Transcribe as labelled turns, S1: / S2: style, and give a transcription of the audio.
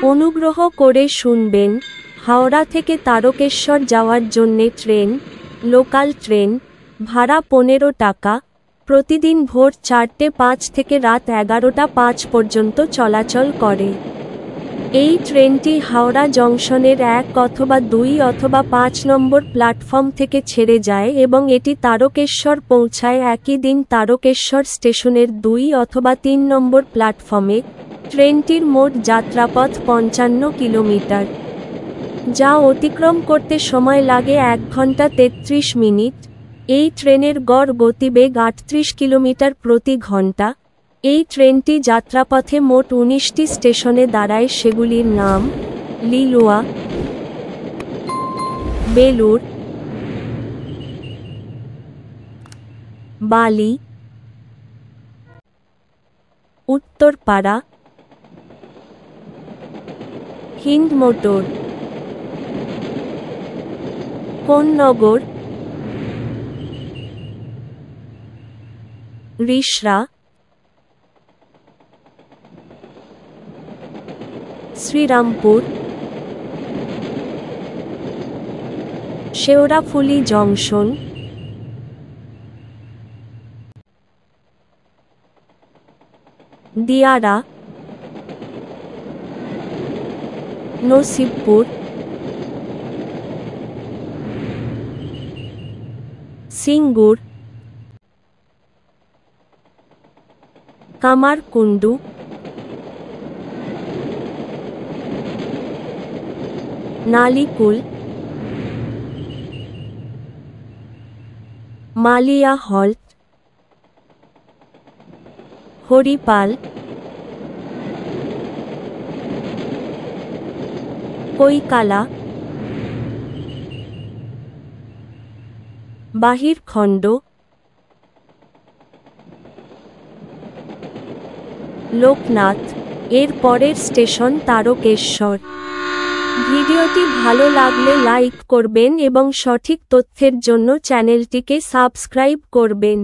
S1: অনুগ্রহ করে শুনবেন, হাওড়া থেকে তারকেশ্বর যাওয়ার জন্যে ট্রেন, লোকাল ট্রেন, ভাড়া 15 টাকা, প্রতিদিন ভোর 4:05 থেকে রাত 11:05 পর্যন্ত চলাচল করে। এই ট্রেনটি হাওড়া জংশনের 1 অথবা 2 অথবা 5 নম্বর প্ল্যাটফর্ম থেকে ছেড়ে যায় এবং এটি তারকেশ্বর পৌঁছায় একই দিন তারকেশ্বর স্টেশনের 2 অথবা 3 নম্বর প্ল্যাটফর্মে। ট্রেনটির মোট যাত্রাপথ 55 কিলোমিটার, যা অতিক্রম করতে সময় লাগে 1 ঘন্টা 33 মিনিট। এই ট্রেনের গড় গতিবেগ 38 কিলোমিটার প্রতি ঘন্টা। এই ট্রেনটি যাত্রাপথে মোট 19টি স্টেশনে দাঁড়ায়, সেগুলির নাম: লিলুয়া, বেলুড়, বালি, উত্তরপাড়া, হিন্দমোটর, কোন্নগর, রিষড়া, শ্রীরামপুর, শেওড়াফুলি জংশন, দিয়াড়া, নসিবপুর, সিঙ্গুর, কামারকুণ্ডু, নালিকুল, মালিয়া হল্ট, হরিপাল, কৈকালা, বাহিরখণ্ড, লোকনাথ। এর পরের স্টেশন তারকেশ্বর। ভিডিওটি ভালো লাগলে লাইক করবেন এবং সঠিক তথ্যের জন্য চ্যানেলটিকে সাবস্ক্রাইব করবেন।